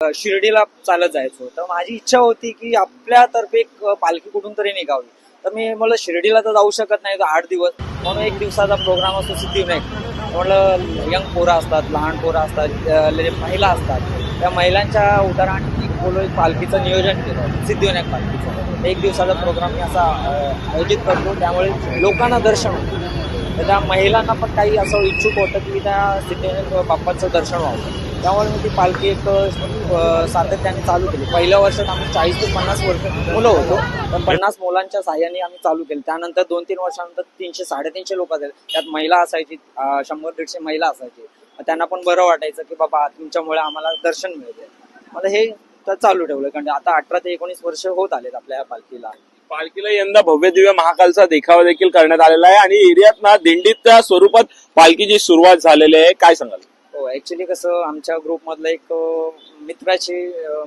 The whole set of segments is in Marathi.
शिर्डीला चालत जायचो. तर माझी इच्छा होती की आपल्यातर्फे एक पालखी कुठून तरी निघावी. तर मला शिर्डीला तर जाऊ शकत नाही 8 दिवस, म्हणून एक दिवसाचा प्रोग्राम असतो सिद्धिविनायक. म्हटलं यंग पोरं असतात, लहान पोरं असतात, महिला असतात, त्या महिलांच्या उदाहरणार्थ बोलून एक पालखीचं नियोजन केलं, सिद्धिविनायक पालखीचं. एक दिवसाचा प्रोग्राम मी असा आयोजित करतो, त्यामुळे लोकांना दर्शन होतं. तर त्या महिलांना पण काही असं इच्छुक होतं की त्या सिद्धिविनायक बाप्पाचं दर्शन व्हावं. त्यामुळे मी ती पालखी एक सातत्याने चालू केली. पहिल्या वर्षात आम्ही 40 ते 50 मुलं होतो, तर 50 मुलांच्या साह्याने आम्ही चालू केली. त्यानंतर 2-3 वर्षानंतर 300-350 लोक झाले. त्यात महिला असायची, 100-150 महिला असायची. त्यांना पण बरं वाटायचं की बाबा तुमच्यामुळे आम्हाला दर्शन मिळते. मला हे चालू ठेवलं, कारण आता 18 ते 19 वर्ष होत आलेत आपल्या पालखीला यंदा भव्य दिव्य महाकालचा देखावा देखील करण्यात आलेला आहे आणि एरियात ना दिंडीच्या स्वरूपात पालखीची सुरुवात झालेली आहे. काय सांगाल? हो, ऍक्च्युली कसं आमच्या ग्रुप मधलं एक मित्राची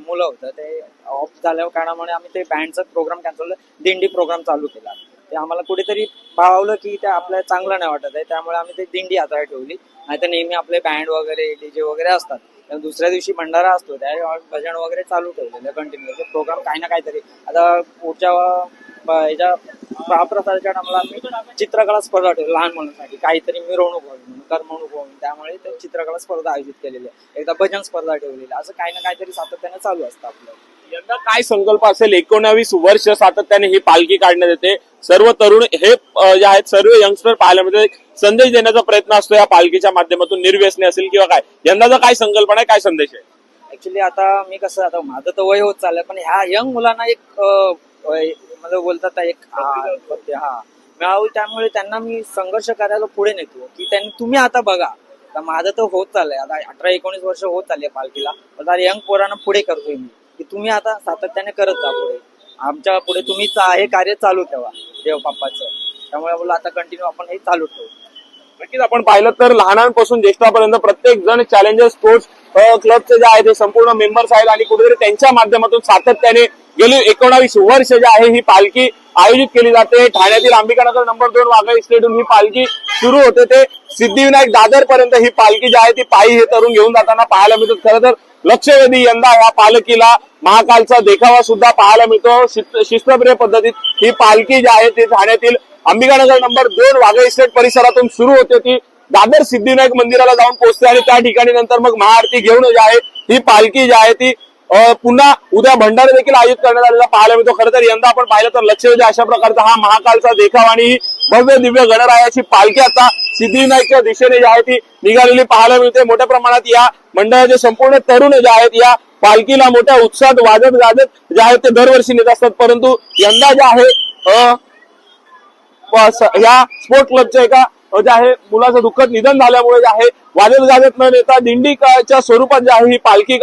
मुलं होतं, ते ऑफ झाल्या कारणामुळे आम्ही ते बँडचा प्रोग्राम कॅन्सल, दिंडी प्रोग्राम चालू केला. ते आम्हाला कुठेतरी भावलं की ते आपल्याला चांगलं नाही वाटत आहे, त्यामुळे आम्ही ते दिंडी आता ठेवली. नाही तर नेहमी आपले बँड वगैरे डीजे वगैरे असतात. दुसऱ्या दिवशी भंडारा असतो, त्या भजन वगैरे चालू ठेवलेलं कंटिन्यू. ते प्रोग्राम काही ना काहीतरी आता पुढच्या ह्याच्या महाप्रसादाच्या टायमाला आम्ही चित्रकला स्पर्धा ठेवली लहान मुलांसाठी, काहीतरी मिरवणूक होईल, करमणूक होईल, त्यामुळे ते चित्रकला स्पर्धा आयोजित केलेली आहे. एकदा भजन स्पर्धा ठेवलेली, असं काही ना काहीतरी सातत्याने चालू असतं आपलं. यंदा काय संकल्प असेल? 19 वर्ष सातत्याने ही पालखी काढण्यात येते. सर्व तरुण हे जे आहेत, सर्व यंगस्टर पाहायला मिळते. संदेश देण्याचा प्रयत्न असतो या पालखीच्या माध्यमातून, निर्व्यसनी असेल किंवा काय. यंदाचा काय संकल्पना आहे, काय संदेश आहे? ऍक्च्युली आता मी कसं, आता माझं तर वय होत चाललंय, पण ह्या यंग मुलांना एक मला बोलतात एक मिळावी, त्यामुळे त्यांना मी संघर्ष करायला पुढे नेतो की तुम्ही आता बघा. आता माझं तर होत चाललंय, आता 18-19 वर्ष होत चालली आहे पालखीला. आता यंग पोरांना पुढे करतोय मी की तुम्ही आता सातत्याने करत जा पुढे, आमच्या पुढे तुम्ही हे कार्य चालू ठेवा देव बाप्पाचं. त्यामुळे बोला आता कंटिन्यू आपण हे चालू ठेवू. नक्कीच आपण पाहिलं तर लहानांपासून ज्येष्ठापर्यंत प्रत्येक जण चॅलेंजर स्पोर्ट्स क्लबचे जे आहे ते संपूर्ण मेंबर्स आहेत आणि कुठेतरी त्यांच्या माध्यमातून सातत्याने गेली 19 वर्ष जे आहे ही पालखी आयोजित केली जाते. ठाण्यातील अंबिकानगर नंबर 2 वाघाळी स्टेडियम ही पालखी सुरू होते ते सिद्धिविनायक दादर पर्यंत ही पालखी जी आहे ती पायी हे तरुण घेऊन जाताना पाहायला मिळतो. खरं तर लक्षवेधी यंदा या पालखीला महाकालचा देखावा सुद्धा पाहायला मिळतो. शिस्तप्रिय पद्धतीत ही पालखी जी आहे ती ठाण्यातील अंबिकानगर नंबर 2 वाघाळी स्टेट परिसरातून सुरू होते, ती दादर सिद्धिविनायक मंदिराला जाऊन पोहोचते आणि त्या ठिकाणी नंतर मग महाआरती घेऊन जी आहे ही पालखी जी आहे ती पुन्हा उद्या भंडारा देखील आयोजित करण्यात आलेला पाहायला मिळतो. खरं तर यंदा आपण पाहिलं तर लक्षवेधी अशा प्रकारचा हा महाकालचा देखावा आणि ही भव्य दिव्य गणरायाची पालखी आता सिद्धिविनायकच्या दिशेने जी आहे ती निघालेली पाहायला मिळते. मोठ्या प्रमाणात या मंडळाचे संपूर्ण तरुण जे आहेत या पालखीला मोठ्या उत्साहात वाजत गाजत जे आहेत ते दरवर्षी नेत असतात, परंतु यंदा जे आहे या स्पोर्ट क्लबच्या एका जे आहे मुलाचं दुःखद निधन झाल्यामुळे जे आहे वाजत गाजत न नेता दिंडीच्या स्वरूपात जे आहे ही पालखी